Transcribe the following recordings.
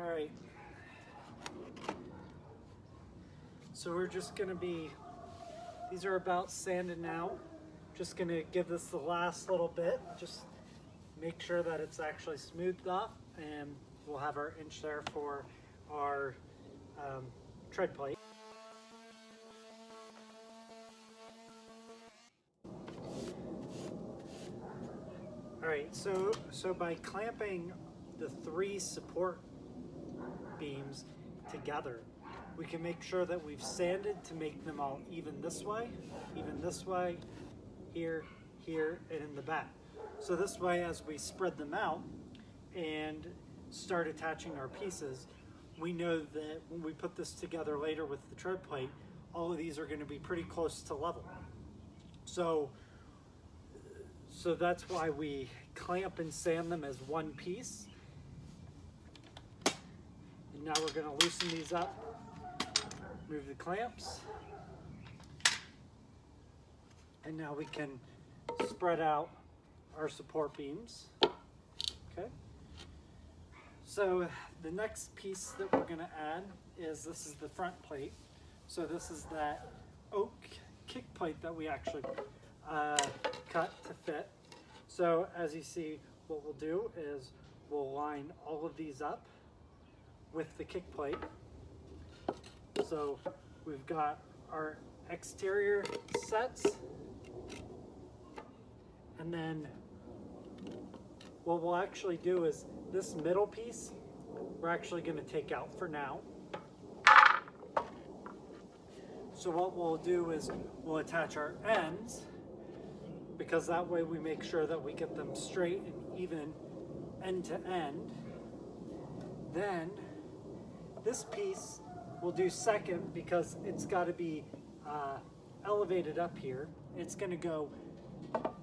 All right. So we're just gonna be, these are about sanded now. Just gonna give this the last little bit. Just make sure that it's actually smoothed off, and we'll have our inch there for our tread plate. All right, so by clamping the 3 support beams together, we can make sure that we've sanded to make them all even this way, here, here, and in the back. So this way, as we spread them out and start attaching our pieces, we know that when we put this together later with the tread plate, all of these are going to be pretty close to level. So that's why we clamp and sand them as one piece. And now we're going to loosen these up, move the clamps, and now we can spread out our support beams. Okay. So the next piece that we're going to add is, this is the front plate. So this is that oak kick plate that we actually cut to fit. So as you see, what we'll do is we'll line all of these up with the kick plate. So we've got our exterior sets, and then what we'll actually do is this middle piece we're actually going to take out for now. So what we'll do is we'll attach our ends, because that way we make sure that we get them straight and even end to end. Then this piece we'll do second, because it's got to be elevated up here. It's going to go,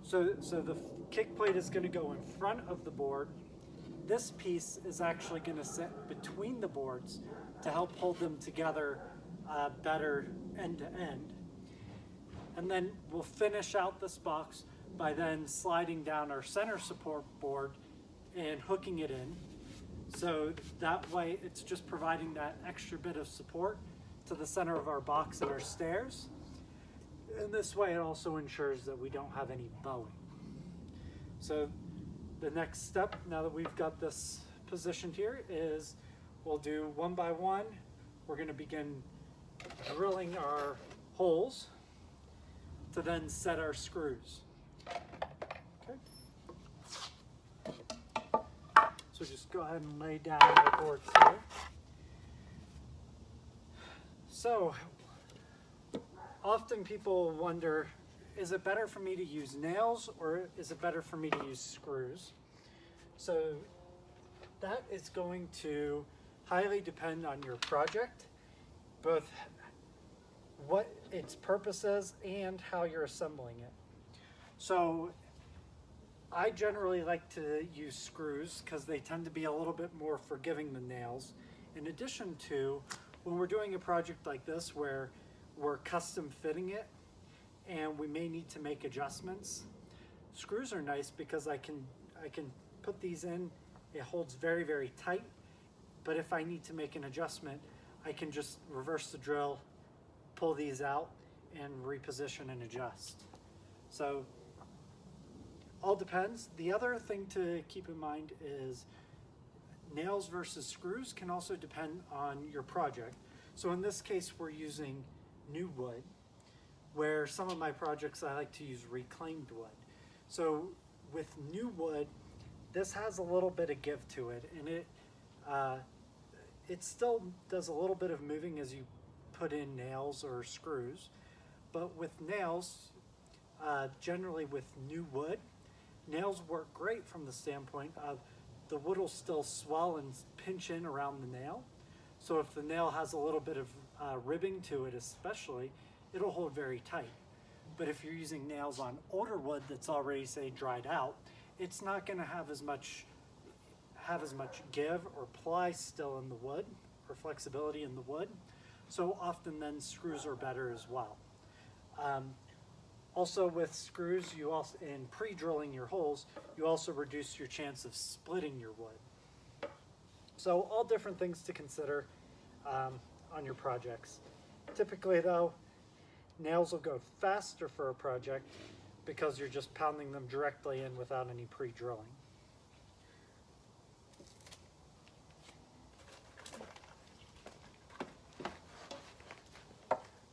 so the kick plate is going to go in front of the board. This piece is actually going to sit between the boards to help hold them together better end to end. And then we'll finish out this box by then sliding down our center support board and hooking it in. So that way it's just providing that extra bit of support to the center of our box and our stairs. And this way it also ensures that we don't have any bowing. So the next step, now that we've got this positioned here, is we'll do one by one. We're going to begin drilling our holes to then set our screws. Okay. So just go ahead and lay down the boards here. So often people wonder, is it better for me to use nails or is it better for me to use screws? So that is going to highly depend on your project, both what its purpose is and how you're assembling it. So I generally like to use screws because they tend to be a little bit more forgiving than nails. In addition to, when we're doing a project like this where we're custom fitting it and we may need to make adjustments, screws are nice because I can put these in. It holds very, very tight, but if I need to make an adjustment, I can just reverse the drill, pull these out, and reposition and adjust. So all depends. The other thing to keep in mind is nails versus screws can also depend on your project. So in this case, we're using new wood, where some of my projects I like to use reclaimed wood. So with new wood, this has a little bit of give to it, and it still does a little bit of moving as you put in nails or screws. But with nails, generally with new wood, nails work great from the standpoint of the wood will still swell and pinch in around the nail. So if the nail has a little bit of ribbing to it especially, it'll hold very tight. But if you're using nails on older wood that's already, say, dried out, it's not going to have as much give or ply still in the wood, or flexibility in the wood. So often then screws are better as well. Also with screws, you also, in pre-drilling your holes, you also reduce your chance of splitting your wood. So all different things to consider on your projects. Typically though, nails will go faster for a project because you're just pounding them directly in without any pre-drilling.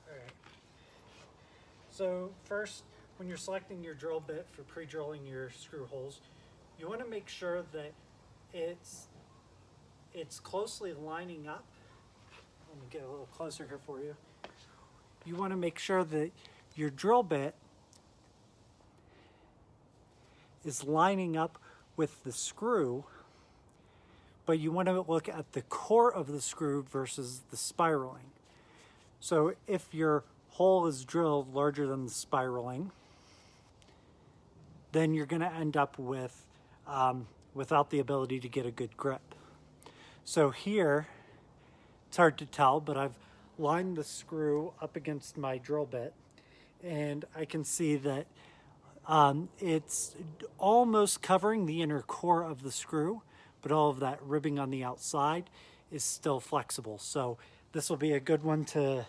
Alright. So first, when you're selecting your drill bit for pre-drilling your screw holes, you want to make sure that it's closely lining up. Let me get a little closer here for you. You want to make sure that your drill bit is lining up with the screw, but you want to look at the core of the screw versus the spiraling. So if your hole is drilled larger than the spiraling, then you're going to end up with without the ability to get a good grip. So here, it's hard to tell, but I've lined the screw up against my drill bit, and I can see that it's almost covering the inner core of the screw, but all of that ribbing on the outside is still flexible. So this will be a good one to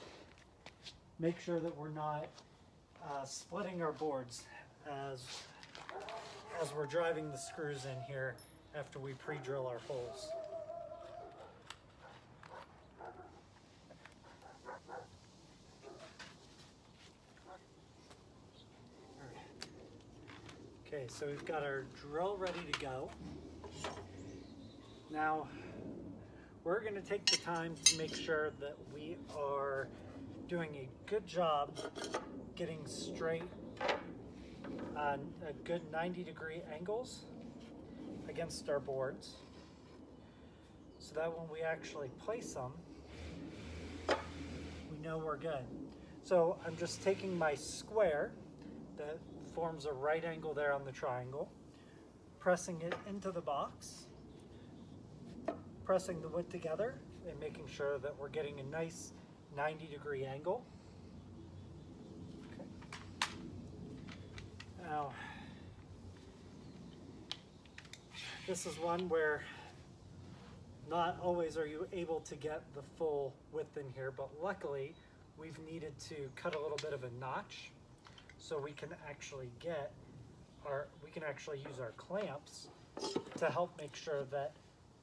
make sure that we're not splitting our boards as we're driving the screws in here after we pre-drill our holes. Okay, so we've got our drill ready to go. Now, we're going to take the time to make sure that we are doing a good job getting straight on a good 90-degree angles against our boards, so that when we actually place them, we know we're good. So I'm just taking my square that forms a right angle there on the triangle, pressing it into the box, pressing the wood together and making sure that we're getting a nice 90-degree angle. Okay. Now, this is one where not always are you able to get the full width in here, but luckily we've needed to cut a little bit of a notch so we can actually use our clamps to help make sure that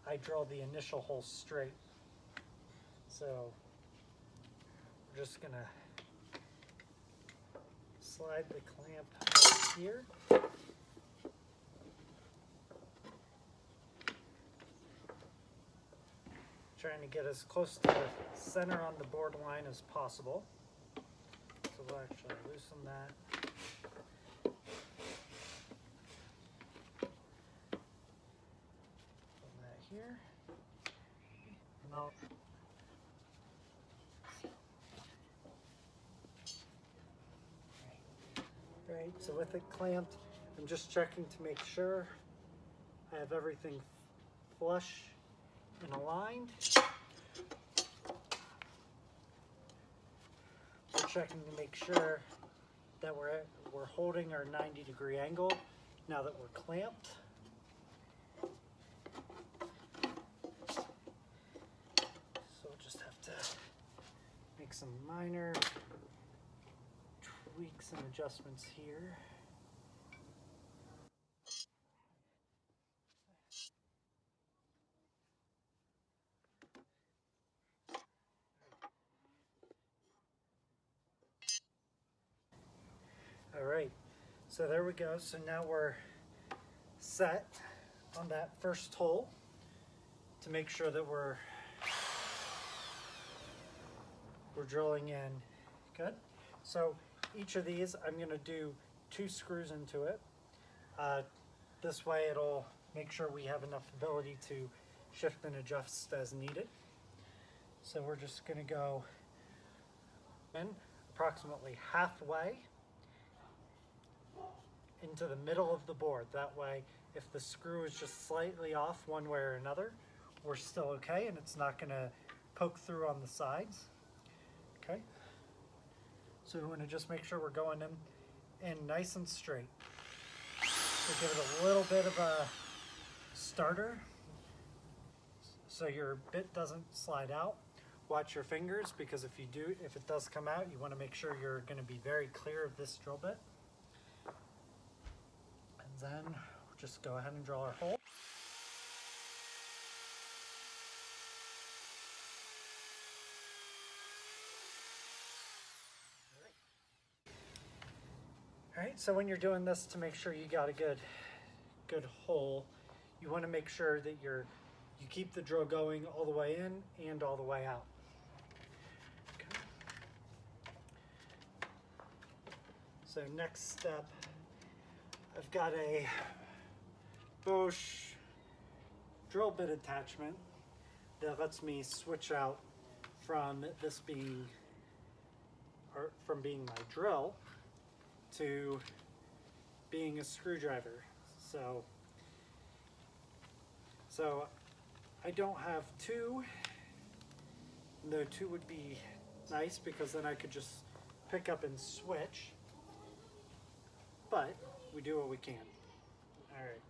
I drill the initial hole straight. So we're just gonna slide the clamp out here. Trying to get as close to the center on the board line as possible. So we'll actually loosen that. Put that here. No. Right, so with it clamped, I'm just checking to make sure I have everything flush and aligned. We're checking to make sure that we're holding our 90-degree angle now that we're clamped. So we'll just have to make some minor tweaks and adjustments here. All right, so there we go. So now we're set on that first hole to make sure that we're drilling in good. So each of these, I'm going to do 2 screws into it. This way it'll make sure we have enough ability to shift and adjust as needed. So we're just going to go in approximately halfway into the middle of the board. That way, if the screw is just slightly off one way or another, we're still okay and it's not going to poke through on the sides. Okay, so we want to just make sure we're going in nice and straight. So give it a little bit of a starter so your bit doesn't slide out. Watch your fingers, because if it does come out, you want to make sure you're going to be very clear of this drill bit. And then we'll just go ahead and drill our hole. Alright, so when you're doing this, to make sure you got a good hole, you want to make sure that you keep the drill going all the way in and all the way out. Okay. So next step, I've got a Bosch drill bit attachment that lets me switch out from being my drill to being a screwdriver. So I don't have two, though two would be nice because then I could just pick up and switch, but we do what we can. All right,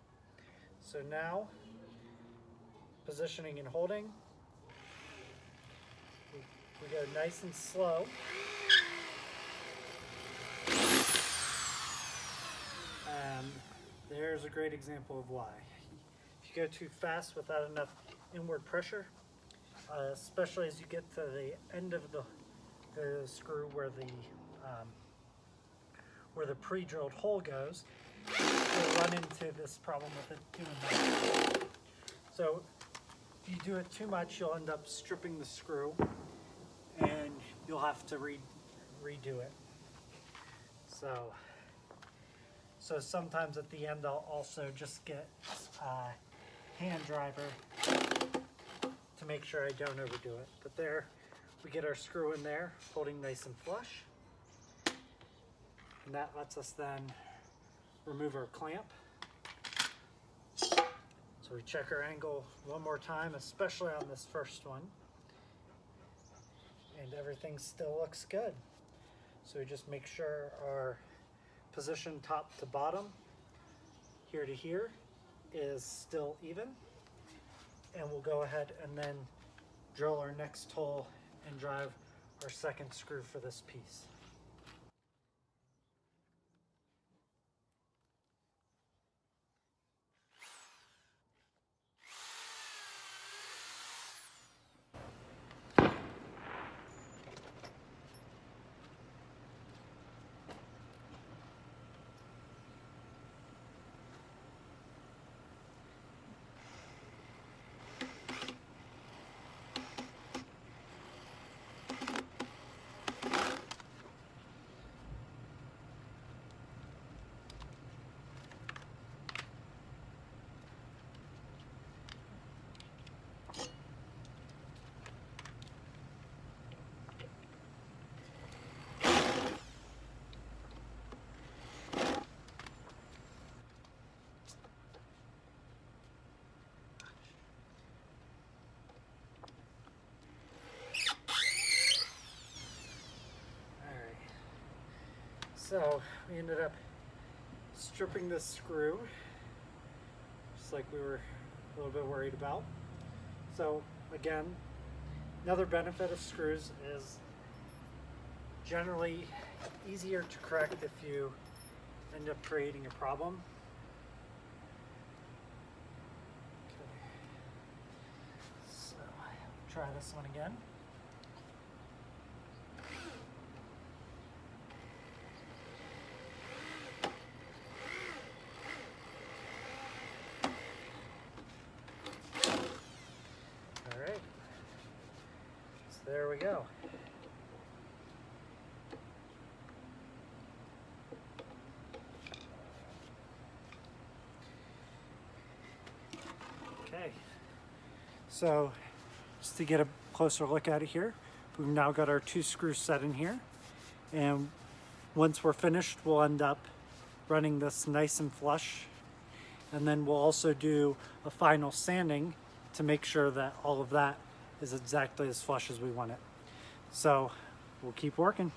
so now positioning and holding, we go nice and slow. There's a great example of why. If you go too fast without enough inward pressure, especially as you get to the end of the screw where the pre-drilled hole goes, you'll run into this problem with it doing that. So if you do it too much, you'll end up stripping the screw and you'll have to redo it. So sometimes at the end I'll also just get a hand driver to make sure I don't overdo it. But there, we get our screw in there, holding nice and flush. And that lets us then remove our clamp. So we check our angle one more time, especially on this first one. And everything still looks good. So we just make sure our position top to bottom, here to here, is still even. And we'll go ahead and then drill our next hole and drive our second screw for this piece. So we ended up stripping this screw, just like we were a little bit worried about. So again, another benefit of screws is generally easier to correct if you end up creating a problem. Okay. So try this one again. There we go. Okay, so just to get a closer look at it here, we've now got our two screws set in here, and once we're finished we'll end up running this nice and flush, and then we'll also do a final sanding to make sure that all of that is exactly as flush as we want it. So we'll keep working.